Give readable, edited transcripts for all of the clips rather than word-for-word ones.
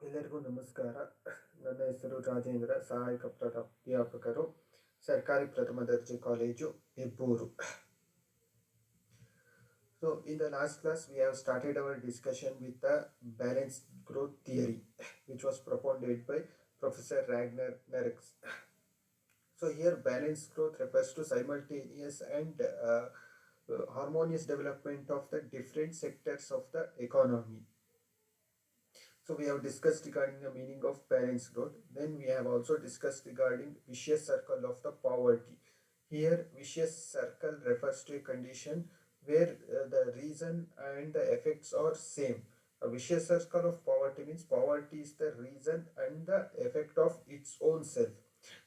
ಎಲ್ಲರಿಗೂ ನಮಸ್ಕಾರ. ನನ್ನ ಹೆಸರು ರಾಜೇಂದ್ರ, ಸಹಾಯಕ ಪ್ರಾಧ್ಯಾಪಕರು, ಸರ್ಕಾರಿ ಪ್ರಥಮ ದರ್ಜೆ college, Hebbur. So, in the last class, we have started our discussion with the balanced growth theory, which was propounded by Professor Ragnar Nerks. So, here balanced growth refers to simultaneous and harmonious development of the different sectors of the economy. So we have discussed regarding the meaning of balanced growth. Then we have also discussed regarding vicious circle of the poverty. Here vicious circle refers to a condition where the reason and the effects are same. A vicious circle of poverty means poverty is the reason and the effect of its own self.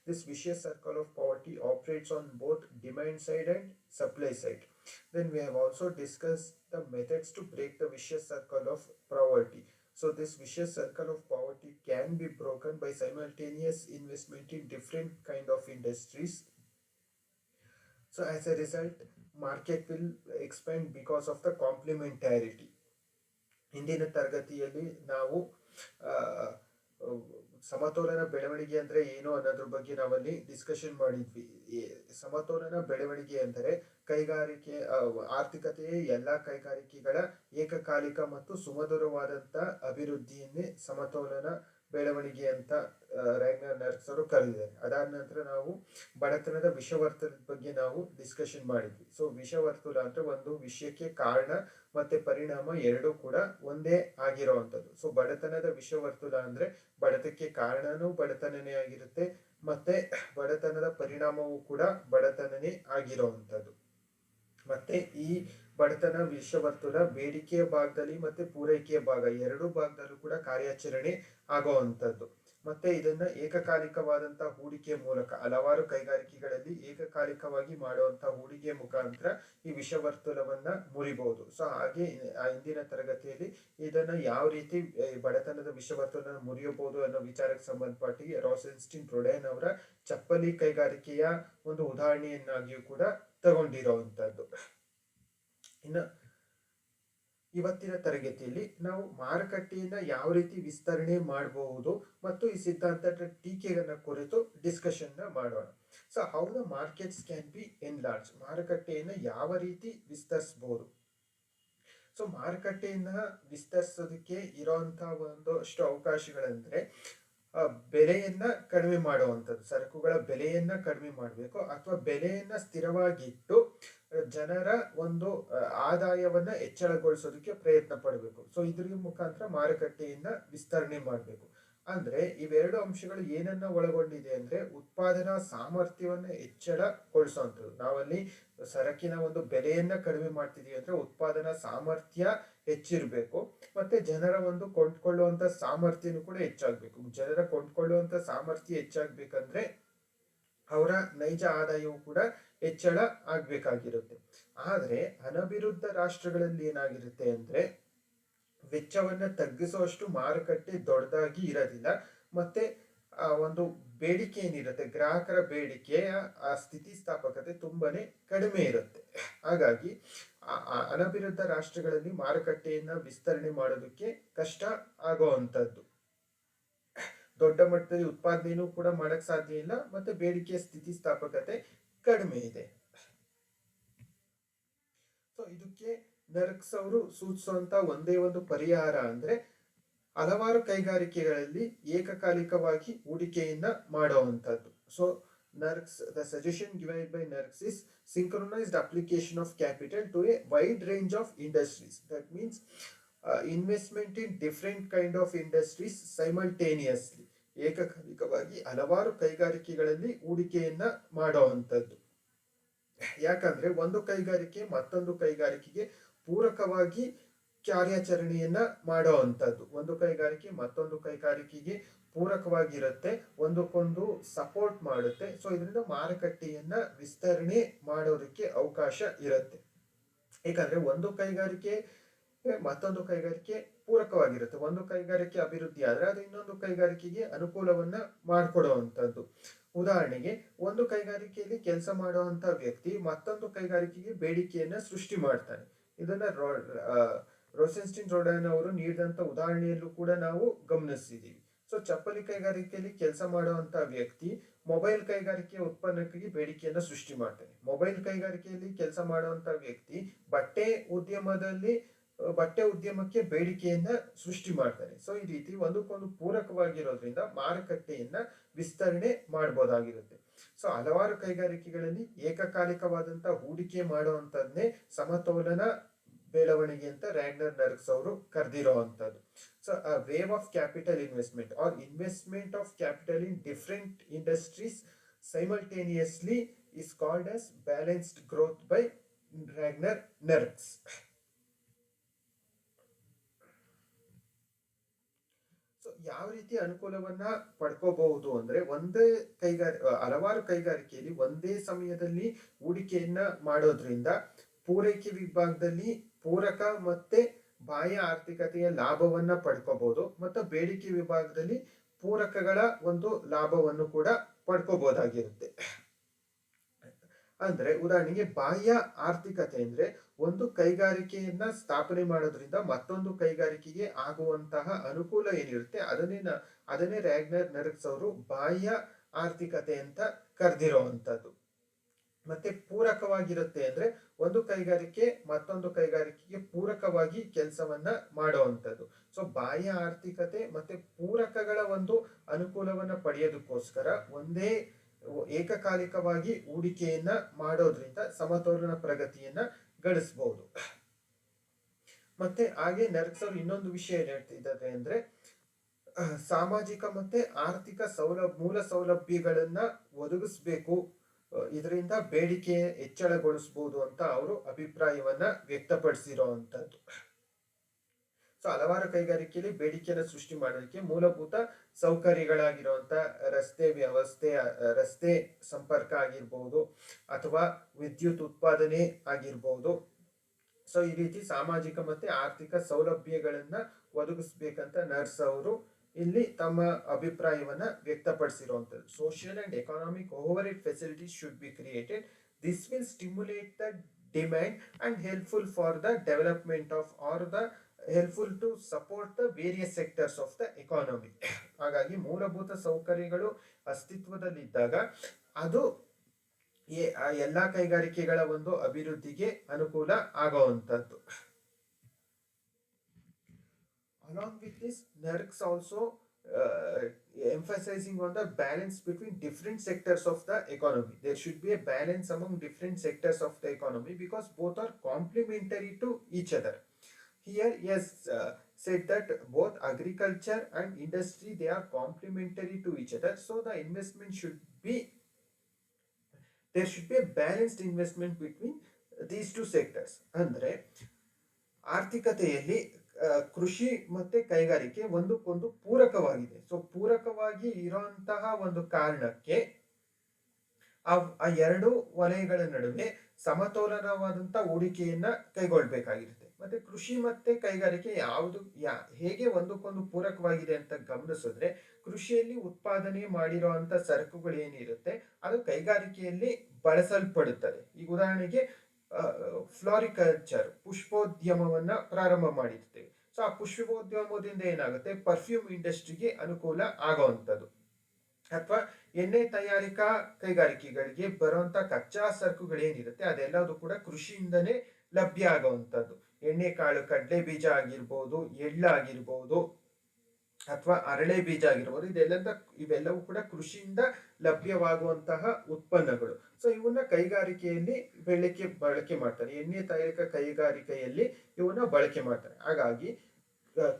This vicious circle of poverty operates on both demand side and supply side. Then we have also discussed the methods to break the vicious circle of poverty. So this vicious circle of poverty can be broken by simultaneous investment in different kind of industries. So as a result, market will expand because of the complementarity. ಹಿಂದಿನ ತರಗತಿಯಲ್ಲಿ ನಾವು ಸಮತೋಲನ ಬೆಳವಣಿಗೆ ಅಂದ್ರೆ ಏನು ಅನ್ನೋದ್ರ ಬಗ್ಗೆ ನಾವಲ್ಲಿ ಡಿಸ್ಕಷನ್ ಮಾಡಿದ್ವಿ. ಸಮತೋಲನ ಬೆಳವಣಿಗೆ ಅಂದರೆ ಕೈಗಾರಿಕೆ ಆರ್ಥಿಕತೆಯ ಎಲ್ಲಾ ಕೈಗಾರಿಕೆಗಳ ಏಕಕಾಲಿಕ ಮತ್ತು ಸುಮಧುರವಾದಂತ ಅಭಿವೃದ್ಧಿಯನ್ನೇ ಸಮತೋಲನ ಬೆಳವಣಿಗೆ ಅಂತ ರ್ಯಾಗ್ನರ್ ನರ್ಕ್ಸ್ ಅವರು ಕರೆದಿದ್ದಾರೆ. ಅದಾದ ನಂತರ ನಾವು ಬಡತನದ ವಿಷವರ್ತುಲದ ಬಗ್ಗೆ ನಾವು ಡಿಸ್ಕಷನ್ ಮಾಡಿದ್ವಿ. ಸೊ ವಿಷವರ್ತುಲ ಅಂದ್ರೆ ಒಂದು ವಿಷಯಕ್ಕೆ ಕಾರಣ ಮತ್ತೆ ಪರಿಣಾಮ ಎರಡೂ ಕೂಡ ಒಂದೇ ಆಗಿರುವಂತದ್ದು. ಸೊ ಬಡತನದ ವಿಷವರ್ತುಲ ಅಂದ್ರೆ ಬಡತಕ್ಕೆ ಕಾರಣನೂ ಬಡತನನೇ ಆಗಿರುತ್ತೆ, ಮತ್ತೆ ಬಡತನದ ಪರಿಣಾಮವೂ ಕೂಡ ಬಡತನನೇ ಆಗಿರುವಂತದ್ದು. ಮತ್ತೆ ಈ ಬಡತನ ವಿಷವರ್ತುಲ ಬೇಡಿಕೆಯ ಭಾಗದಲ್ಲಿ ಮತ್ತೆ ಪೂರೈಕೆಯ ಭಾಗ ಎರಡೂ ಭಾಗದಲ್ಲೂ ಕೂಡ ಕಾರ್ಯಾಚರಣೆ ಆಗುವಂಥದ್ದು. ಮತ್ತೆ ಇದನ್ನ ಏಕಕಾಲಿಕವಾದಂತಹ ಹೂಡಿಕೆ ಮೂಲಕ ಹಲವಾರು ಕೈಗಾರಿಕೆಗಳಲ್ಲಿ ಏಕಕಾಲಿಕವಾಗಿ ಮಾಡುವಂತಹ ಹೂಡಿಕೆ ಮುಖಾಂತರ ಈ ವಿಷವರ್ತುಲವನ್ನ ಮುರಿಬಹುದು. ಸೊ ಹಾಗೆ ಇಂದಿನ ತರಗತಿಯಲ್ಲಿ ಇದನ್ನ ಯಾವ ರೀತಿ ಬಡತನದ ವಿಷವರ್ತುಲ ಮುರಿಯಬಹುದು ಅನ್ನೋ ವಿಚಾರಕ್ಕೆ ಸಂಬಂಧಪಟ್ಟಿ ರಾಸೆನ್ಸ್ಟೀನ್ ಪ್ರೊಡೈನ್ ಅವರ ಚಪ್ಪಲಿ ಕೈಗಾರಿಕೆಯ ಒಂದು ಉದಾಹರಣೆಯನ್ನಾಗಿಯೂ ಕೂಡ ತಗೊಂಡಿರುವಂತದ್ದು. ಇನ್ನು ಇವತ್ತಿನ ತರಗತಿಯಲ್ಲಿ ನಾವು ಮಾರುಕಟ್ಟೆಯನ್ನ ಯಾವ ರೀತಿ ವಿಸ್ತರಣೆ ಮಾಡಬಹುದು ಮತ್ತು ಈ ಸಿದ್ಧಾಂತದ ಟೀಕೆಯನ್ನ ಕುರಿತು ಡಿಸ್ಕಷನ್ ಮಾಡೋಣ. So how the markets can be enlarge, ಮಾರುಕಟ್ಟೆಯನ್ನ ಯಾವ ರೀತಿ ವಿಸ್ತರಿಸಬಹುದು. ಸೊ ಮಾರುಕಟ್ಟೆಯನ್ನ ವಿಸ್ತರಿಸೋದಕ್ಕೆ ಇರುವಂತಹ ಒಂದಷ್ಟು ಅವಕಾಶಗಳಂದ್ರೆ ಬೆಲೆಯನ್ನ ಕಡಿಮೆ ಮಾಡುವಂಥದ್ದು, ಸರಕುಗಳ ಬೆಲೆಯನ್ನ ಕಡಿಮೆ ಮಾಡಬೇಕು ಅಥವಾ ಬೆಲೆಯನ್ನ ಸ್ಥಿರವಾಗಿಟ್ಟು ಜನರ ಒಂದು ಆದಾಯವನ್ನ ಹೆಚ್ಚಳಗೊಳಿಸೋದಕ್ಕೆ ಪ್ರಯತ್ನ ಪಡಬೇಕು. ಸೊ ಇದ್ರ ಮುಖಾಂತರ ಮಾರುಕಟ್ಟೆಯನ್ನ ವಿಸ್ತರಣೆ ಮಾಡಬೇಕು. ಅಂದ್ರೆ ಇವೆರಡು ಅಂಶಗಳು ಏನನ್ನ ಒಳಗೊಂಡಿದೆ ಅಂದ್ರೆ ಉತ್ಪಾದನಾ ಸಾಮರ್ಥ್ಯವನ್ನ ಹೆಚ್ಚಳಗೊಳಿಸುವಂಥದ್ದು. ನಾವಲ್ಲಿ ಸರಕಿನ ಒಂದು ಬೆಲೆಯನ್ನ ಕಡಿಮೆ ಮಾಡ್ತಿದೀವಿ ಅಂದ್ರೆ ಉತ್ಪಾದನಾ ಸಾಮರ್ಥ್ಯ ಹೆಚ್ಚಿರ್ಬೇಕು, ಮತ್ತೆ ಜನರ ಒಂದು ಕೊಂಡ್ಕೊಳ್ಳುವಂತ ಸಾಮರ್ಥ್ಯನೂ ಕೂಡ ಹೆಚ್ಚಾಗ್ಬೇಕು. ಜನರ ಕೊಂಡ್ಕೊಳ್ಳುವಂತ ಸಾಮರ್ಥ್ಯ ಹೆಚ್ಚಾಗ್ಬೇಕಂದ್ರೆ ಅವರ ನೈಜ ಆದಾಯವೂ ಕೂಡ ಹೆಚ್ಚಳ ಆಗ್ಬೇಕಾಗಿರುತ್ತೆ. ಆದ್ರೆ ಅನಭಿವೃದ್ಧ ರಾಷ್ಟ್ರಗಳಲ್ಲಿ ಏನಾಗಿರುತ್ತೆ ಅಂದ್ರೆ ವೆಚ್ಚವನ್ನ ತಗ್ಗಿಸುವಷ್ಟು ಮಾರುಕಟ್ಟೆ ದೊಡ್ಡದಾಗಿ ಇರೋದಿಲ್ಲ, ಮತ್ತೆ ಒಂದು ಬೇಡಿಕೆ ಏನಿರುತ್ತೆ ಗ್ರಾಹಕರ ಬೇಡಿಕೆಯ ಸ್ಥಿತಿಸ್ಥಾಪಕತೆ ತುಂಬಾನೇ ಕಡಿಮೆ ಇರುತ್ತೆ. ಹಾಗಾಗಿ ಅನಭಿವೃದ್ಧ ರಾಷ್ಟ್ರಗಳಲ್ಲಿ ಮಾರುಕಟ್ಟೆಯನ್ನ ವಿಸ್ತರಣೆ ಮಾಡೋದಕ್ಕೆ ಕಷ್ಟ ಆಗುವಂಥದ್ದು. ದೊಡ್ಡ ಮಟ್ಟದಲ್ಲಿ ಉತ್ಪಾದನೆಯೂ ಕೂಡ ಮಾಡಕ್ ಸಾಧ್ಯ ಇಲ್ಲ, ಮತ್ತೆ ಬೇಡಿಕೆಯ ಸ್ಥಿತಿಸ್ಥಾಪಕತೆ ಕಡಿಮೆ ಇದೆ. ಸೊ ಇದಕ್ಕೆ ನರ್ಕ್ಸ್ ಅವರು ಸೂಚಿಸುವಂತ ಒಂದೇ ಒಂದು ಪರಿಹಾರ ಅಂದ್ರೆ ಹಲವಾರು ಕೈಗಾರಿಕೆಗಳಲ್ಲಿ ಏಕಕಾಲಿಕವಾಗಿ ಹೂಡಿಕೆಯನ್ನ ಮಾಡುವಂಥದ್ದು. So Nurkse, the suggestion given by Nurkse is synchronized application of capital to a wide range of industries. That means investment in different kind of industries simultaneously. ಏಕಕಾಲಿಕವಾಗಿ ಹಲವಾರು ಕೈಗಾರಿಕೆಗಳಲ್ಲಿ ಹೂಡಿಕೆಯನ್ನ ಮಾಡುವಂಥದ್ದು. ಯಾಕಂದ್ರೆ ಒಂದು ಕೈಗಾರಿಕೆ ಮತ್ತೊಂದು ಕೈಗಾರಿಕೆಗೆ ಪೂರಕವಾಗಿ ಕಾರ್ಯಾಚರಣೆಯನ್ನ ಮಾಡುವಂಥದ್ದು. ಒಂದು ಕೈಗಾರಿಕೆ ಮತ್ತೊಂದು ಕೈಗಾರಿಕೆಗೆ ಪೂರಕವಾಗಿರುತ್ತೆ, ಒಂದಕ್ಕೊಂದು ಸಪೋರ್ಟ್ ಮಾಡುತ್ತೆ. ಸೊ ಇದರಿಂದ ಮಾರುಕಟ್ಟೆಯನ್ನ ವಿಸ್ತರಣೆ ಮಾಡೋದಕ್ಕೆ ಅವಕಾಶ ಇರುತ್ತೆ. ಯಾಕಂದ್ರೆ ಒಂದು ಕೈಗಾರಿಕೆ ಮತ್ತೊಂದು ಕೈಗಾರಿಕೆ ಪೂರಕವಾಗಿರುತ್ತೆ. ಒಂದು ಕೈಗಾರಿಕೆ ಅಭಿವೃದ್ಧಿ ಆದ್ರೆ ಅದು ಇನ್ನೊಂದು ಕೈಗಾರಿಕೆಗೆ ಅನುಕೂಲವನ್ನ ಮಾಡಿಕೊಡುವಂಥದ್ದು. ಉದಾಹರಣೆಗೆ ಒಂದು ಕೈಗಾರಿಕೆಯಲ್ಲಿ ಕೆಲಸ ಮಾಡುವಂತ ವ್ಯಕ್ತಿ ಮತ್ತೊಂದು ಕೈಗಾರಿಕೆಗೆ ಬೇಡಿಕೆಯನ್ನ ಸೃಷ್ಟಿ ಮಾಡ್ತಾನೆ. ಇದನ್ನ ರೋಸೆನ್ಸ್ಟೀನ್ ರೋಡನ್ ಅವರು ನೀಡಿದಂತ ಉದಾಹರಣೆಯಲ್ಲೂ ಕೂಡ ನಾವು ಗಮನಿಸಿದ್ದೀವಿ. ಸೊ ಚಪ್ಪಲಿ ಕೈಗಾರಿಕೆಯಲ್ಲಿ ಕೆಲಸ ಮಾಡುವಂತ ವ್ಯಕ್ತಿ ಮೊಬೈಲ್ ಕೈಗಾರಿಕೆ ಉತ್ಪನ್ನಕ್ಕೆ ಬೇಡಿಕೆಯನ್ನು ಸೃಷ್ಟಿ ಮಾಡ್ತಾನೆ. ಮೊಬೈಲ್ ಕೈಗಾರಿಕೆಯಲ್ಲಿ ಕೆಲಸ ಮಾಡುವಂತ ವ್ಯಕ್ತಿ ಬಟ್ಟೆ ಉದ್ಯಮಕ್ಕೆ ಬೇಡಿಕೆಯನ್ನ ಸೃಷ್ಟಿ ಮಾಡ್ತಾರೆ. ಸೊ ಈ ರೀತಿ ಒಂದಕ್ಕೊಂದು ಪೂರಕವಾಗಿರೋದ್ರಿಂದ ಮಾರುಕಟ್ಟೆಯನ್ನ ವಿಸ್ತರಣೆ ಮಾಡಬಹುದಾಗಿರುತ್ತೆ. ಸೊ ಹಲವಾರು ಕೈಗಾರಿಕೆಗಳಲ್ಲಿ ಏಕಕಾಲಿಕವಾದಂತಹ ಹೂಡಿಕೆ ಮಾಡುವಂತದ್ನೇ ಸಮತೋಲನ ಬೆಳವಣಿಗೆ ಅಂತ ರ್ಯಾಗ್ನರ್ ನರ್ಕ್ಸ್ ಅವರು ಕರೆದಿರುವಂತದ್ದು. So wave of capital investment or investment of capital in different industries simultaneously is called as balanced growth by Ragnar Nerks. ಸೊ ಯಾವ ರೀತಿ ಅನುಕೂಲವನ್ನ ಪಡ್ಕೋಬಹುದು ಅಂದ್ರೆ ಹಲವಾರು ಕೈಗಾರಿಕೆಯಲ್ಲಿ ಒಂದೇ ಸಮಯದಲ್ಲಿ ಹೂಡಿಕೆಯನ್ನ ಮಾಡೋದ್ರಿಂದ ಪೂರೈಕೆ ವಿಭಾಗದಲ್ಲಿ ಪೂರಕ ಮತ್ತೆ ಬಾಹ್ಯ ಆರ್ಥಿಕತೆಯ ಲಾಭವನ್ನ ಪಡ್ಕೋಬಹುದು ಮತ್ತು ಬೇಡಿಕೆ ವಿಭಾಗದಲ್ಲಿ ಪೂರಕಗಳ ಒಂದು ಲಾಭವನ್ನು ಕೂಡ ಪಡ್ಕೋಬಹುದಾಗಿರುತ್ತೆ. ಅಂದ್ರೆ ಉದಾಹರಣೆಗೆ ಬಾಹ್ಯ ಆರ್ಥಿಕತೆ ಅಂದ್ರೆ ಒಂದು ಕೈಗಾರಿಕೆಯನ್ನ ಸ್ಥಾಪನೆ ಮಾಡೋದ್ರಿಂದ ಮತ್ತೊಂದು ಕೈಗಾರಿಕೆಗೆ ಆಗುವಂತಹ ಅನುಕೂಲ ಏನಿರುತ್ತೆ ಅದನ್ನೇ ರ್ಯಾಗ್ನರ್ ನರ್ಕ್ಸ್ ಅವರು ಬಾಹ್ಯ ಆರ್ಥಿಕತೆ ಅಂತ ಕರೆದಿರುವಂತದ್ದು. ಮತ್ತೆ ಪೂರಕವಾಗಿರುತ್ತೆ ಅಂದ್ರೆ ಒಂದು ಕೈಗಾರಿಕೆ ಮತ್ತೊಂದು ಕೈಗಾರಿಕೆಗೆ ಪೂರಕವಾಗಿ ಕೆಲಸವನ್ನ ಮಾಡುವಂಥದ್ದು. ಸೊ ಬಾಹ್ಯ ಆರ್ಥಿಕತೆ ಮತ್ತೆ ಪೂರಕಗಳ ಒಂದು ಅನುಕೂಲವನ್ನ ಪಡೆಯೋದಕ್ಕೋಸ್ಕರ ಒಂದೇ ಏಕಕಾಲಿಕವಾಗಿ ಹೂಡಿಕೆಯನ್ನ ಮಾಡೋದ್ರಿಂದ ಸಮತೋಲನ ಪ್ರಗತಿಯನ್ನ ಗಳಿಸಬಹುದು. ಮತ್ತೆ ಹಾಗೆ ನರ್ಕ್ಸ್ ಅವರು ಇನ್ನೊಂದು ವಿಷಯ ಹೇಳ್ತಿದ್ದಾರೆ ಅಂದ್ರೆ ಸಾಮಾಜಿಕ ಮತ್ತೆ ಆರ್ಥಿಕ ಮೂಲ ಸೌಲಭ್ಯಗಳನ್ನ ಒದಗಿಸ್ಬೇಕು, ಇದರಿಂದ ಬೇಡಿಕೆ ಹೆಚ್ಚಳಗೊಳಿಸಬಹುದು ಅಂತ ಅವರು ಅಭಿಪ್ರಾಯವನ್ನ ವ್ಯಕ್ತಪಡಿಸಿರುವಂತದ್ದು. ಸೊ ಹಲವಾರು ಕೈಗಾರಿಕೆಯಲ್ಲಿ ಬೇಡಿಕೆಯನ್ನು ಸೃಷ್ಟಿ ಮಾಡೋದಕ್ಕೆ ಮೂಲಭೂತ ಸೌಕರ್ಯಗಳಾಗಿರುವಂತ ರಸ್ತೆ ಸಂಪರ್ಕ ಆಗಿರ್ಬಹುದು ಅಥವಾ ವಿದ್ಯುತ್ ಉತ್ಪಾದನೆ ಆಗಿರ್ಬಹುದು. ಸೊ ಈ ರೀತಿ ಸಾಮಾಜಿಕ ಮತ್ತೆ ಆರ್ಥಿಕ ಸೌಲಭ್ಯಗಳನ್ನ ಒದಗಿಸ್ಬೇಕಂತ ನರ್ಸ್ ಅವರು ಇಲ್ಲಿ ತಮ್ಮ ಅಭಿಪ್ರಾಯವನ್ನ ವ್ಯಕ್ತಪಡಿಸಿರುವಂತದ್ದು. Social and economic overhead facilities should be created. This will stimulate the demand and helpful for the development of helpful to support the various sectors of the economy. ಹಾಗಾಗಿ ಮೂಲಭೂತ ಸೌಕರ್ಯಗಳು ಅಸ್ತಿತ್ವದಲ್ಲಿದ್ದಾಗ ಅದು ಎಲ್ಲಾ ಕೈಗಾರಿಕೆಗಳ ಒಂದು ಅಭಿವೃದ್ಧಿಗೆ ಅನುಕೂಲ ಆಗುವಂತದ್ದು. Along with this, NERCS also emphasizing on the balance between different sectors of the economy. There should be a balance among different sectors of the economy because both are complementary to each other. Here, yes, said that both agriculture and industry, they are complementary to each other. So the investment there should be a balanced investment between these two sectors. ಅಂದ್ರೆ ಆರ್ಥಿಕತೆಯಲ್ಲಿ ಕೃಷಿ ಮತ್ತೆ ಕೈಗಾರಿಕೆ ಒಂದಕ್ಕೊಂದು ಪೂರಕವಾಗಿದೆ. So ಪೂರಕವಾಗಿ ಇರುವಂತಹ ಒಂದು ಕಾರಣಕ್ಕೆ ಆ ಎರಡು ವಲಯಗಳ ನಡುವೆ ಸಮತೋಲನವಾದಂತಹ ಹೂಡಿಕೆಯನ್ನ ಕೈಗೊಳ್ಬೇಕಾಗಿರುತ್ತೆ. ಮತ್ತೆ ಕೃಷಿ ಮತ್ತೆ ಕೈಗಾರಿಕೆ ಹೇಗೆ ಒಂದಕ್ಕೊಂದು ಪೂರಕವಾಗಿದೆ ಅಂತ ಗಮನಿಸಿದ್ರೆ ಕೃಷಿಯಲ್ಲಿ ಉತ್ಪಾದನೆ ಮಾಡಿರುವಂತ ಸರಕುಗಳು ಏನಿರುತ್ತೆ ಅದು ಕೈಗಾರಿಕೆಯಲ್ಲಿ ಬಳಸಲ್ಪಡುತ್ತದೆ. ಈಗ ಉದಾಹರಣೆಗೆ ಫ್ಲಾರಿಕಲ್ಚರ್ ಪುಷ್ಪೋದ್ಯಮವನ್ನ ಪ್ರಾರಂಭ ಮಾಡಿರ್ತೇವೆ. ಸೊ ಆ ಪುಷ್ಪೋದ್ಯಮದಿಂದ ಏನಾಗುತ್ತೆ ಪರ್ಫ್ಯೂಮ್ ಇಂಡಸ್ಟ್ರಿಗೆ ಅನುಕೂಲ ಆಗುವಂಥದ್ದು. ಅಥವಾ ಎಣ್ಣೆ ತಯಾರಿಕಾ ಕೈಗಾರಿಕೆಗಳಿಗೆ ಬರುವಂತ ಕಚ್ಚಾ ಸರಕುಗಳೇನಿರುತ್ತೆ ಅದೆಲ್ಲದು ಕೂಡ ಕೃಷಿಯಿಂದನೇ ಲಭ್ಯ ಆಗುವಂಥದ್ದು. ಎಣ್ಣೆ ಕಾಳು, ಕಡಲೆ ಬೀಜ ಆಗಿರ್ಬೋದು, ಎಳ್ಳಾಗಿರ್ಬೋದು ಅಥವಾ ಅರಳೆ ಬೀಜ ಆಗಿರ್ಬೋದು, ಇವೆಲ್ಲವೂ ಕೂಡ ಕೃಷಿಯಿಂದ ಲಭ್ಯವಾಗುವಂತಹ ಉತ್ಪನ್ನಗಳು. ಸೊ ಇವನ್ನ ಕೈಗಾರಿಕೆಯಲ್ಲಿ ಬಳಕೆ ಮಾಡ್ತಾರೆ. ಎಣ್ಣೆ ತಯಾರಿಕಾ ಕೈಗಾರಿಕೆಯಲ್ಲಿ ಇವನ್ನ ಬಳಕೆ ಮಾಡ್ತಾರೆ. ಹಾಗಾಗಿ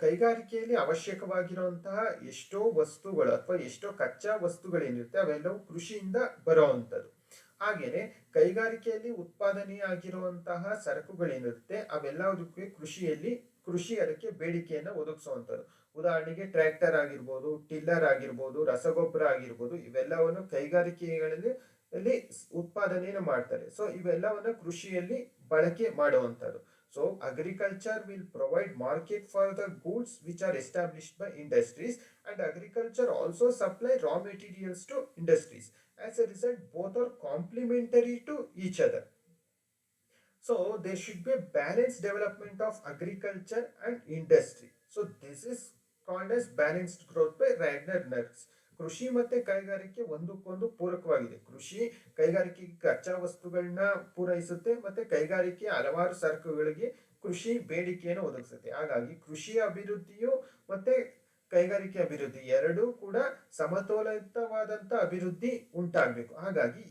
ಕೈಗಾರಿಕೆಯಲ್ಲಿ ಅವಶ್ಯಕವಾಗಿರುವಂತಹ ಎಷ್ಟೋ ವಸ್ತುಗಳು ಅಥವಾ ಎಷ್ಟೋ ಕಚ್ಚಾ ವಸ್ತುಗಳೇನಿರುತ್ತೆ ಅವೆಲ್ಲವೂ ಕೃಷಿಯಿಂದ ಬರುವಂಥದ್ದು. ಹಾಗೇನೆ ಕೈಗಾರಿಕೆಯಲ್ಲಿ ಉತ್ಪಾದನೆ ಆಗಿರುವಂತಹ ಸರಕುಗಳೇನಿರುತ್ತೆ ಅವೆಲ್ಲದಕ್ಕೆ ಕೃಷಿ ಅದಕ್ಕೆ ಬೇಡಿಕೆಯನ್ನು ಒದಗಿಸುವಂಥದ್ದು. ಉದಾಹರಣೆಗೆ ಟ್ರ್ಯಾಕ್ಟರ್ ಆಗಿರ್ಬೋದು, ಟಿಲ್ಲರ್ ಆಗಿರ್ಬೋದು, ರಸಗೊಬ್ಬರ ಆಗಿರ್ಬೋದು, ಇವೆಲ್ಲವನ್ನು ಕೈಗಾರಿಕೆಗಳಲ್ಲಿ ಉತ್ಪಾದನೆಯನ್ನು ಮಾಡ್ತಾರೆ. ಸೊ ಇವೆಲ್ಲವನ್ನ ಕೃಷಿಯಲ್ಲಿ ಬಳಕೆ ಮಾಡುವಂಥದ್ದು. So agriculture will provide market for the goods which are established by industries, and agriculture also supply raw materials to industries. As a result, both are complementary to each other. So there should be a balanced development of agriculture and industry. So this is called as balanced growth by Ragnar Nerks. ಕೃಷಿ ಮತ್ತೆ ಕೈಗಾರಿಕೆ ಒಂದಕ್ಕೊಂದು ಪೂರಕವಾಗಿದೆ. ಕೃಷಿ ಕೈಗಾರಿಕೆಗೆ ಕಚ್ಚಾ ವಸ್ತುಗಳನ್ನ ಪೂರೈಸುತ್ತೆ, ಮತ್ತೆ ಕೈಗಾರಿಕೆ ಹಲವಾರು ಸರಕುಗಳಿಗೆ ಕೃಷಿ ಬೇಡಿಕೆಯನ್ನು ಒದಗಿಸುತ್ತೆ. ಹಾಗಾಗಿ ಕೃಷಿ ಅಭಿವೃದ್ಧಿಯು ಮತ್ತೆ ಕೈಗಾರಿಕೆ ಅಭಿವೃದ್ಧಿ ಎರಡೂ ಕೂಡ ಸಮತೋಲಿತವಾದಂತ ಅಭಿವೃದ್ಧಿ ಉಂಟಾಗಬೇಕು. ಹಾಗಾಗಿ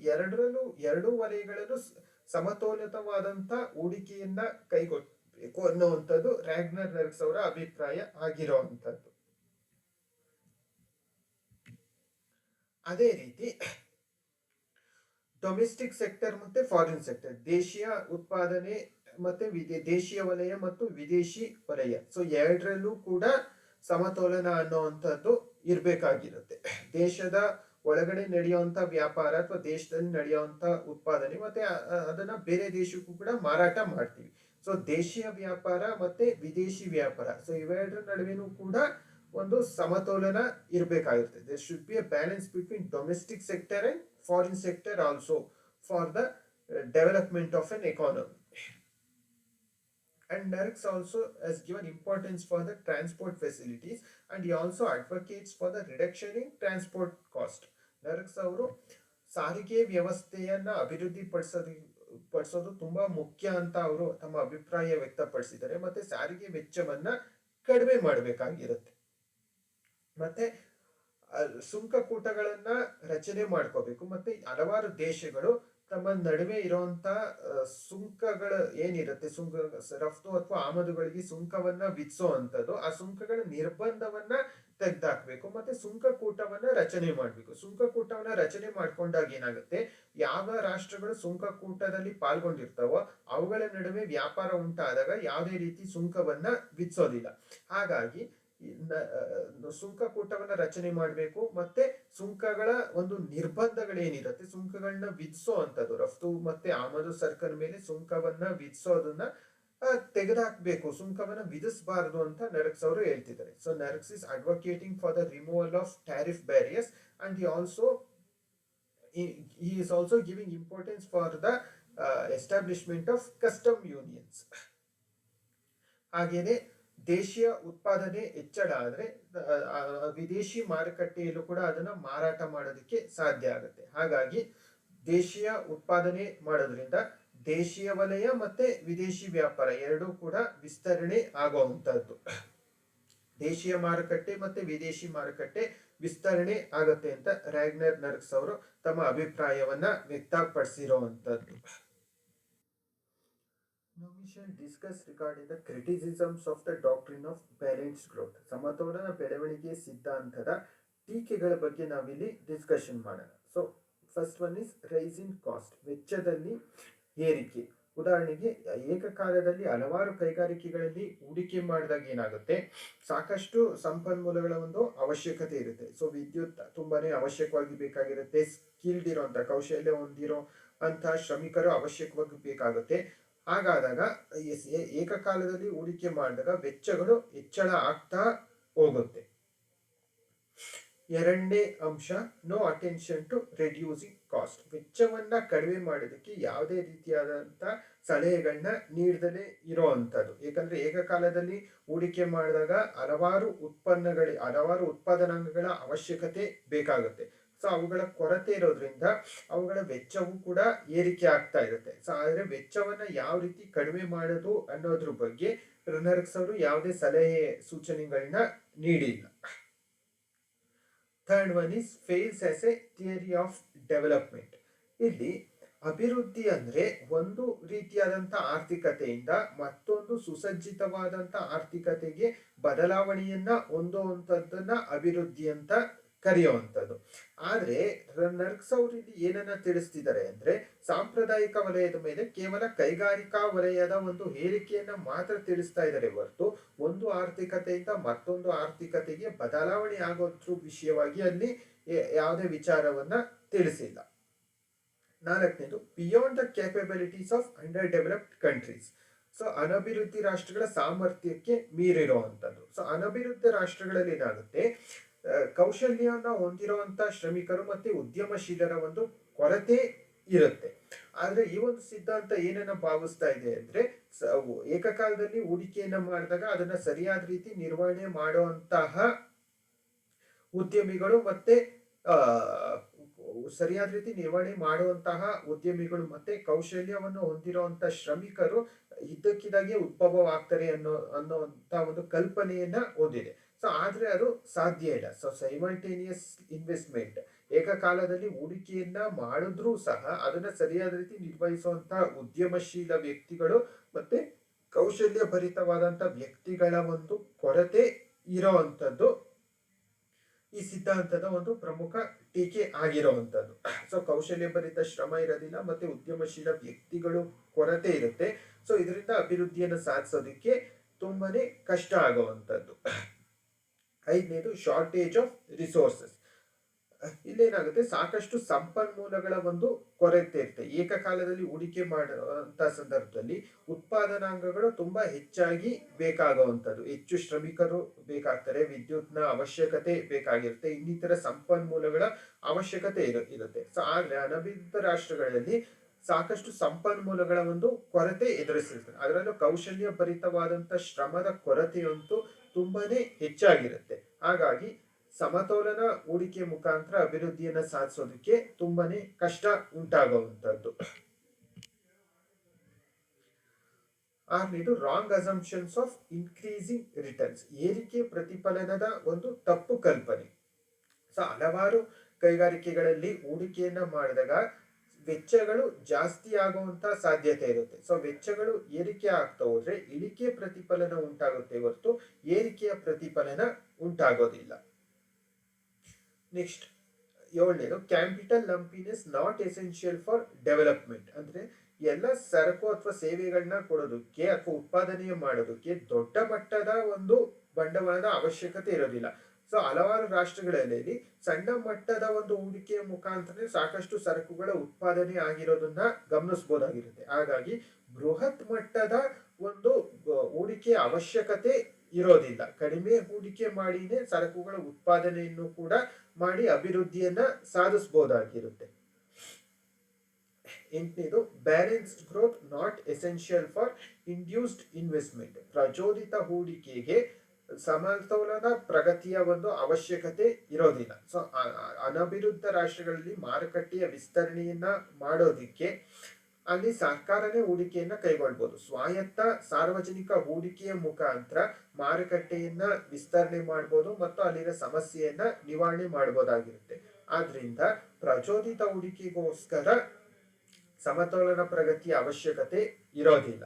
ಎರಡೂ ವಲಯಗಳಲ್ಲೂ ಸಮತೋಲಿತವಾದಂತ ಹೂಡಿಕೆಯನ್ನ ಕೈಗೊಳ್ಳಬೇಕು ಅನ್ನುವಂಥದ್ದು ರ್ಯಾಗ್ನರ್ ನರ್ಕ್ಸ್ ಅವರ ಅಭಿಪ್ರಾಯ ಆಗಿರುವಂಥದ್ದು. ಅದೇ ರೀತಿ ಡೊಮೆಸ್ಟಿಕ್ ಸೆಕ್ಟರ್ ಮತ್ತೆ ಫಾರಿನ್ ಸೆಕ್ಟರ್, ದೇಶೀಯ ಉತ್ಪಾದನೆ ಮತ್ತೆ ದೇಶೀಯ ವಲಯ ಮತ್ತು ವಿದೇಶಿ ವಲಯ, ಸೊ ಎರಡರಲ್ಲೂ ಕೂಡ ಸಮತೋಲನ ಅನ್ನುವಂಥದ್ದು ಇರಬೇಕಾಗಿರುತ್ತೆ. ದೇಶದ ಒಳಗಡೆ ನಡೆಯುವಂತ ವ್ಯಾಪಾರ ಅಥವಾ ದೇಶದಲ್ಲಿ ನಡೆಯುವಂತ ಉತ್ಪಾದನೆ ಮತ್ತೆ ಅದನ್ನ ಬೇರೆ ದೇಶಕ್ಕೂ ಕೂಡ ಮಾರಾಟ ಮಾಡ್ತೀವಿ. ಸೊ ದೇಶೀಯ ವ್ಯಾಪಾರ ಮತ್ತೆ ವಿದೇಶಿ ವ್ಯಾಪಾರ, ಸೊ ಇವೆರಡರ ನಡುವೆನೂ ಕೂಡ ಒಂದು ಸಮತೋಲನ ಇರಬೇಕಾಗಿರುತ್ತೆ. There should be a balance between domestic sector and foreign sector also for the development of an economy. And Nerks also has given importance for the transport facilities, and he also advocates for the reduction in transport cost. Nerks ಅವರು ಸಾರಿಗೆ ವ್ಯವಸ್ಥೆಯನ್ನ ಅಭಿವೃದ್ಧಿ ಪಡಿಸೋದು ತುಂಬಾ ಮುಖ್ಯ ಅಂತ ಅವರು ತಮ್ಮ ಅಭಿಪ್ರಾಯ ವ್ಯಕ್ತಪಡಿಸಿದ್ದಾರೆ. ಮತ್ತೆ ಸಾರಿಗೆ ವೆಚ್ಚವನ್ನ ಕಡಿಮೆ ಮಾಡಬೇಕಾಗಿರುತ್ತೆ. ಮತ್ತೆ ಸುಂಕಕೂಟಗಳನ್ನ ರಚನೆ ಮಾಡ್ಕೋಬೇಕು. ಮತ್ತೆ ಹಲವಾರು ದೇಶಗಳು ತಮ್ಮ ನಡುವೆ ಇರುವಂತ ಸುಂಕಗಳ ಏನಿರುತ್ತೆ, ರಫ್ತು ಅಥವಾ ಆಮದುಗಳಿಗೆ ಸುಂಕವನ್ನ ವಿಧಿಸುವಂಥದ್ದು, ಆ ಸುಂಕಗಳ ನಿರ್ಬಂಧವನ್ನ ತೆಗೆದಾಕ್ಬೇಕು. ಮತ್ತೆ ಸುಂಕಕೂಟವನ್ನ ರಚನೆ ಮಾಡ್ಬೇಕು. ಸುಂಕಕೂಟವನ್ನ ರಚನೆ ಮಾಡ್ಕೊಂಡಾಗ ಏನಾಗುತ್ತೆ, ಯಾವ ರಾಷ್ಟ್ರಗಳು ಸುಂಕಕೂಟದಲ್ಲಿ ಪಾಲ್ಗೊಂಡಿರ್ತಾವೋ ಅವುಗಳ ನಡುವೆ ವ್ಯಾಪಾರ ಉಂಟಾದಾಗ ಯಾವುದೇ ರೀತಿ ಸುಂಕವನ್ನ ವಿಧಿಸೋದಿಲ್ಲ. ಹಾಗಾಗಿ ಸುಂಕಕೂಟವನ್ನ ರಚನೆ ಮಾಡಬೇಕು. ಮತ್ತೆ ಸುಂಕಗಳ ಒಂದು ನಿರ್ಬಂಧಗಳೇನಿರುತ್ತೆ, ಸುಂಕಗಳನ್ನ ವಿಧಿಸೋ ಅಂತದ್ದು, ರಫ್ತು ಮತ್ತೆ ಆಮದು ಸರಕರ ಮೇಲೆ ಸುಂಕವನ್ನ ವಿಧಿಸೋದನ್ನ ತೆಗೆದುಹಾಕ್ಬೇಕು, ಸುಂಕವನ್ನ ವಿಧಿಸಬಾರದು ಅಂತ ನರ್ಕ್ಸ್ ಅವರು ಹೇಳ್ತಿದ್ದಾರೆ. So Nurkse is advocating for the removal of tariff barriers and he is also giving importance for the establishment of custom unions. ಹಾಗೇನೆ ದೇಶೀಯ ಉತ್ಪಾದನೆ ಹೆಚ್ಚಳ ಆದ್ರೆ ವಿದೇಶಿ ಮಾರುಕಟ್ಟೆಯಲ್ಲೂ ಕೂಡ ಅದನ್ನ ಮಾರಾಟ ಮಾಡೋದಕ್ಕೆ ಸಾಧ್ಯ ಆಗುತ್ತೆ. ಹಾಗಾಗಿ ದೇಶೀಯ ಉತ್ಪಾದನೆ ಮಾಡೋದ್ರಿಂದ ದೇಶೀಯ ವಲಯ ಮತ್ತೆ ವಿದೇಶಿ ವ್ಯಾಪಾರ ಎರಡೂ ಕೂಡ ವಿಸ್ತರಣೆ ಆಗುವಂತದ್ದು. ದೇಶೀಯ ಮಾರುಕಟ್ಟೆ ಮತ್ತೆ ವಿದೇಶಿ ಮಾರುಕಟ್ಟೆ ವಿಸ್ತರಣೆ ಆಗತ್ತೆ ಅಂತ ರ್ಯಾಗ್ನರ್ ನರ್ಕ್ಸ್ ಅವರು ತಮ್ಮ ಅಭಿಪ್ರಾಯವನ್ನ ವ್ಯಕ್ತಪಡಿಸಿರುವಂತದ್ದು. Now we shall discuss regarding the criticisms of the doctrine of balanced growth. ಸಮತೋಲನ ಬೆಳವಣಿಗೆ ಸಿದ್ಧಾಂತದ ಟೀಕೆಗಳ ಬಗ್ಗೆ ನಾವಿಲ್ಲಿ ಡಿಸ್ಕಷನ್ ಮಾಡೋಣ. So first one is rise in cost, ವೆಚ್ಚದಲ್ಲಿ ಏರಿಕೆ. ಉದಾಹರಣೆಗೆ ಏಕಕಾಲದಲ್ಲಿ ಹಲವಾರು ಕೈಗಾರಿಕೆಗಳಲ್ಲಿ ಹೂಡಿಕೆ ಮಾಡಿದಾಗ ಏನಾಗುತ್ತೆ, ಸಾಕಷ್ಟು ಸಂಪನ್ಮೂಲಗಳ ಒಂದು ಅವಶ್ಯಕತೆ ಇರುತ್ತೆ. ಸೊ ವಿದ್ಯುತ್ ತುಂಬಾನೇ ಅವಶ್ಯಕವಾಗಿ ಬೇಕಾಗಿರುತ್ತೆ, ಸ್ಕಿಲ್ಡ್ ಇರುವಂತ ಕೌಶಲ್ಯ ಹೊಂದಿರೋ ಅಂತ ಶ್ರಮಿಕರು ಅವಶ್ಯಕವಾಗಿ ಬೇಕಾಗುತ್ತೆ. ಹಾಗಾದಾಗ ಏಕಕಾಲದಲ್ಲಿ ಹೂಡಿಕೆ ಮಾಡಿದಾಗ ವೆಚ್ಚಗಳು ಹೆಚ್ಚಳ ಆಗ್ತಾ ಹೋಗುತ್ತೆ. ಎರಡನೇ ಅಂಶ, no attention to reducing cost. ವೆಚ್ಚವನ್ನ ಕಡಿಮೆ ಮಾಡೋದಕ್ಕೆ ಯಾವುದೇ ರೀತಿಯಾದಂತ ಸಲಹೆಗಳನ್ನ ನೀಡದಲೇ ಇರೋವಂಥದ್ದು. ಯಾಕಂದ್ರೆ ಏಕಕಾಲದಲ್ಲಿ ಹೂಡಿಕೆ ಮಾಡಿದಾಗ ಹಲವಾರು ಉತ್ಪಾದನಾಂಗಗಳ ಅವಶ್ಯಕತೆ ಬೇಕಾಗುತ್ತೆ. ಸೊ ಅವುಗಳ ಕೊರತೆ ಇರೋದ್ರಿಂದ ಅವುಗಳ ವೆಚ್ಚವೂ ಕೂಡ ಏರಿಕೆ ಆಗ್ತಾ ಇರುತ್ತೆ. ಸೊ ಆದ್ರೆ ವೆಚ್ಚವನ್ನ ಯಾವ ರೀತಿ ಕಡಿಮೆ ಮಾಡೋದು ಅನ್ನೋದ್ರ ಬಗ್ಗೆ ನರ್ಕ್ಸ್ ಅವರು ಯಾವುದೇ ಸಲಹೆ ಸೂಚನೆಗಳನ್ನ ನೀಡಿಲ್ಲ. Third one is fails as A theory of development. ಇಲ್ಲಿ ಅಭಿವೃದ್ಧಿ ಅಂದ್ರೆ ಒಂದು ರೀತಿಯಾದಂತ ಆರ್ಥಿಕತೆಯಿಂದ ಮತ್ತೊಂದು ಸುಸಜ್ಜಿತವಾದಂತ ಆರ್ಥಿಕತೆಗೆ ಬದಲಾವಣೆಯನ್ನ ಹೊಂದುವಂತದ್ದನ್ನ ಅಭಿವೃದ್ಧಿ ಅಂತ ಕರೆಯುವಂಥದ್ದು. ಆದ್ರೆ ನರ್ಕ್ಸ್ ಅವರು ಇಲ್ಲಿ ಏನನ್ನ ತಿಳಿಸ್ತಿದ್ದಾರೆ ಅಂದ್ರೆ, ಸಾಂಪ್ರದಾಯಿಕ ವಲಯದ ಮೇಲೆ ಕೇವಲ ಕೈಗಾರಿಕಾ ವಲಯದ ಒಂದು ಹೇಳಿಕೆಯನ್ನ ಮಾತ್ರ ತಿಳಿಸ್ತಾ ಇದ್ದಾರೆ ಹೊರತು ಒಂದು ಆರ್ಥಿಕತೆಯಿಂದ ಮತ್ತೊಂದು ಆರ್ಥಿಕತೆಗೆ ಬದಲಾವಣೆ ಆಗೋದ್ರ ವಿಷಯವಾಗಿ ಅಲ್ಲಿ ಯಾವುದೇ ವಿಚಾರವನ್ನ ತಿಳಿಸಿಲ್ಲ. ನಾಲ್ಕನೇದು, beyond the capabilities of underdeveloped countries. So ಅನಭಿವೃದ್ಧಿ ರಾಷ್ಟ್ರಗಳ ಸಾಮರ್ಥ್ಯಕ್ಕೆ ಮೀರಿರುವಂಥದ್ದು. ಸೊ ಅನಭಿವೃದ್ಧಿ ರಾಷ್ಟ್ರಗಳಲ್ಲಿ ಏನಾಗುತ್ತೆ, ಕೌಶಲ್ಯವನ್ನ ಹೊಂದಿರುವಂತ ಶ್ರಮಿಕರು ಮತ್ತೆ ಉದ್ಯಮಶೀಲರ ಒಂದು ಕೊರತೆ ಇರುತ್ತೆ. ಆದ್ರೆ ಈ ಒಂದು ಸಿದ್ಧಾಂತ ಏನನ್ನ ಭಾವಿಸ್ತಾ ಇದೆ ಅಂದ್ರೆ ಏಕಕಾಲದಲ್ಲಿ ಹೂಡಿಕೆಯನ್ನ ಮಾಡಿದಾಗ ಅದನ್ನ ಸರಿಯಾದ ರೀತಿ ನಿರ್ವಹಣೆ ಮಾಡುವಂತಹ ಉದ್ಯಮಿಗಳು ಮತ್ತೆ ಆ ಸರಿಯಾದ ರೀತಿ ನಿರ್ವಹಣೆ ಮಾಡುವಂತಹ ಉದ್ಯಮಿಗಳು ಮತ್ತೆ ಕೌಶಲ್ಯವನ್ನು ಹೊಂದಿರುವಂತ ಶ್ರಮಿಕರು ಇದ್ದಕ್ಕಿದ್ದಾಗೆ ಉದ್ಭವ ಆಗ್ತಾರೆ ಅನ್ನೋಂತ ಒಂದು ಕಲ್ಪನೆಯನ್ನ ಹೊಂದಿದೆ. ಸೊ ಆದ್ರೆ ಅದು ಸಾಧ್ಯ ಇಲ್ಲ. ಸೊ ಸೈಮಲ್ಟೇನಿಯಸ್ ಇನ್ವೆಸ್ಟ್ಮೆಂಟ್, ಏಕಕಾಲದಲ್ಲಿ ಹೂಡಿಕೆಯನ್ನ ಮಾಡಿದ್ರೂ ಸಹ ಅದನ್ನ ಸರಿಯಾದ ರೀತಿ ನಿರ್ವಹಿಸುವಂತಹ ಉದ್ಯಮಶೀಲ ವ್ಯಕ್ತಿಗಳು ಮತ್ತೆ ಕೌಶಲ್ಯ ಭರಿತವಾದಂತ ವ್ಯಕ್ತಿಗಳ ಒಂದು ಕೊರತೆ ಇರೋವಂಥದ್ದು ಈ ಸಿದ್ಧಾಂತದ ಒಂದು ಪ್ರಮುಖ ಟೀಕೆ ಆಗಿರುವಂತದ್ದು. ಸೊ ಕೌಶಲ್ಯ ಭರಿತ ಶ್ರಮ ಇರೋದಿಲ್ಲ ಮತ್ತೆ ಉದ್ಯಮಶೀಲ ವ್ಯಕ್ತಿಗಳು ಕೊರತೆ ಇರುತ್ತೆ. ಸೊ ಇದರಿಂದ ಅಭಿವೃದ್ಧಿಯನ್ನು ಸಾಧಿಸೋದಕ್ಕೆ ತುಂಬಾನೇ ಕಷ್ಟ ಆಗುವಂತದ್ದು. ಐದನೇದು ಶಾರ್ಟೇಜ್ ಆಫ್ ರಿಸೋರ್ಸಸ್. ಇಲ್ಲೇನಾಗುತ್ತೆ, ಸಾಕಷ್ಟು ಸಂಪನ್ಮೂಲಗಳ ಒಂದು ಕೊರತೆ ಇರುತ್ತೆ. ಏಕಕಾಲದಲ್ಲಿ ಹೂಡಿಕೆ ಮಾಡುವಂತ ಸಂದರ್ಭದಲ್ಲಿ ಉತ್ಪಾದನಾಂಗಗಳು ತುಂಬಾ ಹೆಚ್ಚಾಗಿ ಬೇಕಾಗುವಂಥದ್ದು, ಹೆಚ್ಚು ಶ್ರಮಿಕರು ಬೇಕಾಗ್ತಾರೆ, ವಿದ್ಯುತ್ನ ಅವಶ್ಯಕತೆ ಬೇಕಾಗಿರುತ್ತೆ, ಇನ್ನಿತರ ಸಂಪನ್ಮೂಲಗಳ ಅವಶ್ಯಕತೆ ಇರುತ್ತೆ. ಸೊ ಆದ್ರೆ ಅನಭಿವೃದ್ಧ ರಾಷ್ಟ್ರಗಳಲ್ಲಿ ಸಾಕಷ್ಟು ಸಂಪನ್ಮೂಲಗಳ ಒಂದು ಕೊರತೆ ಎದುರಿಸಿರ್ತಾರೆ. ಅದರಲ್ಲೂ ಕೌಶಲ್ಯ ಭರಿತವಾದಂತ ಶ್ರಮದ ಕೊರತೆಯಂತೂ ತುಂಬಾನೇ ಹೆಚ್ಚಾಗಿರುತ್ತೆ. ಹಾಗಾಗಿ ಸಮತೋಲನ ಹೂಡಿಕೆ ಮುಖಾಂತರ ಅಭಿವೃದ್ಧಿಯನ್ನ ಸಾಧಿಸೋದಕ್ಕೆ ತುಂಬಾನೇ ಕಷ್ಟ ಉಂಟಾಗುವಂತದ್ದು. ಆರನೇದು wrong assumptions of increasing returns, ಏರಿಕೆ ಪ್ರತಿಫಲನದ ಒಂದು ತಪ್ಪು ಕಲ್ಪನೆ. ಸೊ ಹಲವಾರು ಕೈಗಾರಿಕೆಗಳಲ್ಲಿ ಹೂಡಿಕೆಯನ್ನ ಮಾಡಿದಾಗ ವೆಚ್ಚಗಳು ಜಾಸ್ತಿ ಆಗುವಂತ ಸಾಧ್ಯತೆ ಇರುತ್ತೆ. ಸೊ ವೆಚ್ಚಗಳು ಏರಿಕೆ ಆಗ್ತಾ ಹೋದ್ರೆ ಇಳಿಕೆ ಪ್ರತಿಫಲನ ಉಂಟಾಗುತ್ತೆ ಹೊರತು ಏರಿಕೆಯ ಪ್ರತಿಫಲನ ಉಂಟಾಗೋದಿಲ್ಲ. ನೆಕ್ಸ್ಟ್ ಏಳನೇದು capital lumpiness not essential for development. ಅಂದ್ರೆ ಎಲ್ಲ ಸರಕು ಅಥವಾ ಸೇವೆಗಳನ್ನ ಕೊಡೋದಕ್ಕೆ ಅಥವಾ ಉತ್ಪಾದನೆ ಮಾಡೋದಕ್ಕೆ ದೊಡ್ಡ ಮಟ್ಟದ ಒಂದು ಬಂಡವಾಳದ ಅವಶ್ಯಕತೆ ಇರೋದಿಲ್ಲ. ಸೊ ಹಲವಾರು ರಾಷ್ಟ್ರಗಳಲ್ಲಿ ಸಣ್ಣ ಮಟ್ಟದ ಒಂದು ಹೂಡಿಕೆಯ ಮುಖಾಂತರ ಸಾಕಷ್ಟು ಸರಕುಗಳ ಉತ್ಪಾದನೆ ಆಗಿರೋದನ್ನ ಗಮನಿಸಬಹುದಾಗಿರುತ್ತೆ. ಹಾಗಾಗಿ ಬೃಹತ್ ಮಟ್ಟದ ಒಂದು ಹೂಡಿಕೆಯ ಅವಶ್ಯಕತೆ ಇರೋದಿಲ್ಲ. ಕಡಿಮೆ ಹೂಡಿಕೆ ಮಾಡಿನೇ ಸರಕುಗಳ ಉತ್ಪಾದನೆಯನ್ನು ಕೂಡ ಮಾಡಿ ಅಭಿವೃದ್ಧಿಯನ್ನ ಸಾಧಿಸಬಹುದಾಗಿರುತ್ತೆ. ಎಂಟನೇದು balanced growth not essential for induced investment. ಪ್ರಚೋದಿತ ಹೂಡಿಕೆಗೆ ಸಮತೋಲನ ಪ್ರಗತಿಯ ಒಂದು ಅವಶ್ಯಕತೆ ಇರೋದಿಲ್ಲ. ಸೊ ಅನಭಿವೃದ್ಧ ರಾಷ್ಟ್ರಗಳಲ್ಲಿ ಮಾರುಕಟ್ಟೆಯ ವಿಸ್ತರಣೆಯನ್ನ ಮಾಡೋದಿಕ್ಕೆ ಅಲ್ಲಿ ಸರ್ಕಾರನೇ ಹೂಡಿಕೆಯನ್ನ ಕೈಗೊಳ್ಬಹುದು. ಸ್ವಾಯತ್ತ ಸಾರ್ವಜನಿಕ ಹೂಡಿಕೆಯ ಮುಖಾಂತರ ಮಾರುಕಟ್ಟೆಯನ್ನ ವಿಸ್ತರಣೆ ಮಾಡಬಹುದು ಮತ್ತು ಅಲ್ಲಿನ ಸಮಸ್ಯೆಯನ್ನ ನಿವಾರಣೆ ಮಾಡಬಹುದಾಗಿರುತ್ತೆ. ಆದ್ರಿಂದ ಪ್ರಚೋದಿತ ಹೂಡಿಕೆಗೋಸ್ಕರ ಸಮತೋಲನ ಪ್ರಗತಿಯ ಅವಶ್ಯಕತೆ ಇರೋದಿಲ್ಲ.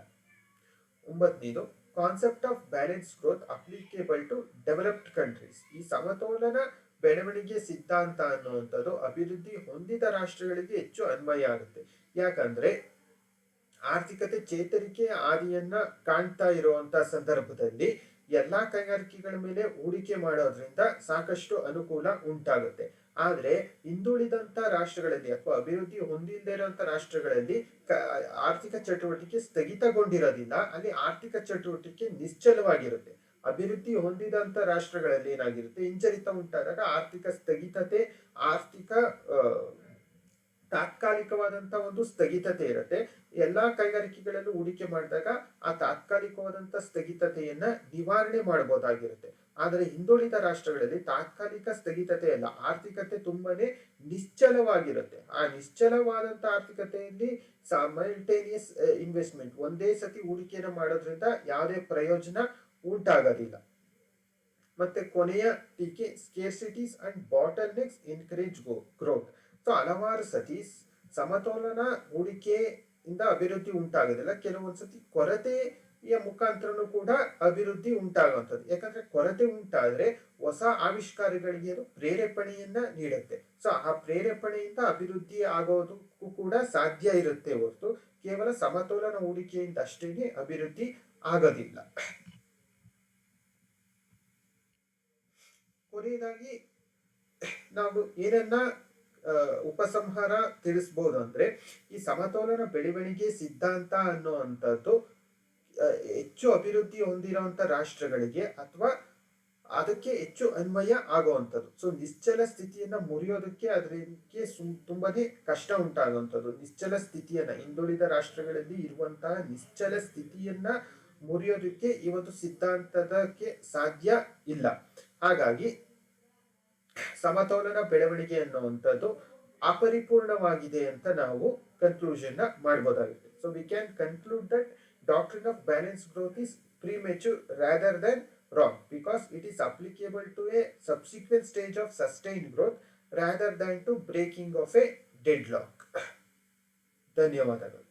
ಒಂಬತ್ತನೇದು concept of balance growth applicable to developed countries. ಈ ಸಮತೋಲನ ಬೆಳವಣಿಗೆ ಸಿದ್ಧಾಂತ ಅನ್ನುವಂಥದ್ದು ಅಭಿವೃದ್ಧಿ ಹೊಂದಿದ ರಾಷ್ಟ್ರಗಳಿಗೆ ಹೆಚ್ಚು ಅನ್ವಯ ಆಗುತ್ತೆ. ಯಾಕಂದ್ರೆ ಆರ್ಥಿಕತೆ ಚೇತರಿಕೆಯ ಹಾದಿಯನ್ನ ಕಾಣ್ತಾ ಇರುವಂತ ಸಂದರ್ಭದಲ್ಲಿ ಎಲ್ಲಾ ಕೈಗಾರಿಕೆಗಳ ಮೇಲೆ ಹೂಡಿಕೆ ಮಾಡೋದ್ರಿಂದ ಸಾಕಷ್ಟು ಅನುಕೂಲ ಉಂಟಾಗುತ್ತೆ. ಆದ್ರೆ ಹಿಂದುಳಿದಂತ ರಾಷ್ಟ್ರಗಳಲ್ಲಿ ಅಥವಾ ಅಭಿವೃದ್ಧಿ ಹೊಂದಿಲ್ಲದೆ ಇರುವಂತ ರಾಷ್ಟ್ರಗಳಲ್ಲಿ ಆರ್ಥಿಕ ಚಟುವಟಿಕೆ ಸ್ಥಗಿತಗೊಂಡಿರೋದಿಲ್ಲ, ಅಲ್ಲಿ ಆರ್ಥಿಕ ಚಟುವಟಿಕೆ ನಿಶ್ಚಲವಾಗಿರುತ್ತೆ. ಅಭಿವೃದ್ಧಿ ಹೊಂದಿದಂತ ರಾಷ್ಟ್ರಗಳಲ್ಲಿ ಏನಾಗಿರುತ್ತೆ, ಹಿಂಜರಿತ ಉಂಟಾದಾಗ ಆರ್ಥಿಕ ಸ್ಥಗಿತತೆ, ಆರ್ಥಿಕ ತಾತ್ಕಾಲಿಕವಾದಂತ ಒಂದು ಸ್ಥಗಿತತೆ ಇರುತ್ತೆ. ಎಲ್ಲಾ ಕೈಗಾರಿಕೆಗಳಲ್ಲೂ ಹೂಡಿಕೆ ಮಾಡಿದಾಗ ಆ ತಾತ್ಕಾಲಿಕವಾದಂತ ಸ್ಥಗಿತತೆಯನ್ನ ನಿವಾರಣೆ ಮಾಡಬಹುದಾಗಿರುತ್ತೆ. ಆದರೆ ಹಿಂದುಳಿದ ರಾಷ್ಟ್ರಗಳಲ್ಲಿ ತಾತ್ಕಾಲಿಕ ಸ್ಥಗಿತತೆ ಅಲ್ಲ, ಆರ್ಥಿಕತೆ ತುಂಬಾನೇ ನಿಶ್ಚಲವಾಗಿರುತ್ತೆ. ಆ ನಿಶ್ಚಲವಾದಂತ ಆರ್ಥಿಕತೆಯಲ್ಲಿ ಸೈಮಲ್ಟೇನಿಯಸ್ ಇನ್ವೆಸ್ಟ್ಮೆಂಟ್, ಒಂದೇ ಸತಿ ಹೂಡಿಕೆಯನ್ನು ಮಾಡೋದ್ರಿಂದ ಯಾವುದೇ ಪ್ರಯೋಜನ ಉಂಟಾಗೋದಿಲ್ಲ. ಮತ್ತೆ ಕೊನೆಯ ಟೀಕೆ scarcities and bottlenecks encourage growth. So ಹಲವಾರು ಸತಿ ಸಮತೋಲನ ಹೂಡಿಕೆಯಿಂದ ಅಭಿವೃದ್ಧಿ ಉಂಟಾಗೋದಿಲ್ಲ, ಕೆಲವೊಂದ್ಸತಿ ಕೊರತೆಯ ಮುಖಾಂತರನು ಕೂಡ ಅಭಿವೃದ್ಧಿ ಉಂಟಾಗುವಂಥದ್ದು. ಯಾಕಂದ್ರೆ ಕೊರತೆ ಉಂಟಾದ್ರೆ ಹೊಸ ಆವಿಷ್ಕಾರಗಳಿಗೆ ಅದು ಪ್ರೇರೇಪಣೆಯನ್ನ ನೀಡುತ್ತೆ. ಸೊ ಆ ಪ್ರೇರೇಪಣೆಯಿಂದ ಅಭಿವೃದ್ಧಿ ಆಗೋದಕ್ಕೂ ಕೂಡ ಸಾಧ್ಯ ಇರುತ್ತೆ ಹೊರತು ಕೇವಲ ಸಮತೋಲನ ಹೂಡಿಕೆಯಿಂದ ಅಷ್ಟೇನೆ ಅಭಿವೃದ್ಧಿ ಆಗೋದಿಲ್ಲ. ಕೊನೆಯದಾಗಿ ನಾವು ಏನನ್ನ ಉಪಸಂಹಾರ ತಿಳಿಸಬಹುದು ಅಂದ್ರೆ, ಈ ಸಮತೋಲನ ಬೆಳವಣಿಗೆ ಸಿದ್ಧಾಂತ ಅನ್ನುವಂಥದ್ದು ಹೆಚ್ಚು ಅಭಿವೃದ್ಧಿ ಹೊಂದಿರುವಂತ ರಾಷ್ಟ್ರಗಳಿಗೆ ಅಥವಾ ಅದಕ್ಕೆ ಹೆಚ್ಚು ಅನ್ವಯ ಆಗುವಂಥದ್ದು. ಸೊ ನಿಶ್ಚಲ ಸ್ಥಿತಿಯನ್ನ ಮುರಿಯೋದಕ್ಕೆ ಅದಕ್ಕೆ ತುಂಬಾನೇ ಕಷ್ಟ ಉಂಟಾಗುವಂಥದ್ದು. ನಿಶ್ಚಲ ಸ್ಥಿತಿಯನ್ನ, ಹಿಂದುಳಿದ ರಾಷ್ಟ್ರಗಳಲ್ಲಿ ಇರುವಂತಹ ನಿಶ್ಚಲ ಸ್ಥಿತಿಯನ್ನ ಮುರಿಯೋದಕ್ಕೆ ಇವತ್ತು ಸಿದ್ಧಾಂತದಕ್ಕೆ ಸಾಧ್ಯ ಇಲ್ಲ. ಹಾಗಾಗಿ ಸಮತೋಲನ ಬೆಳವಣಿಗೆ ಅನ್ನುವಂಥದ್ದು ಅಪರಿಪೂರ್ಣವಾಗಿದೆ ಅಂತ ನಾವು ಕನ್ಕ್ಲೂಷನ್ ಮಾಡಬಹುದಾಗಿದೆ. So we can conclude that doctrine of balance growth is premature rather than wrong, because it is applicable to a subsequent stage of sustained growth rather than to breaking of a deadlock. ಧನ್ಯವಾದಗಳು.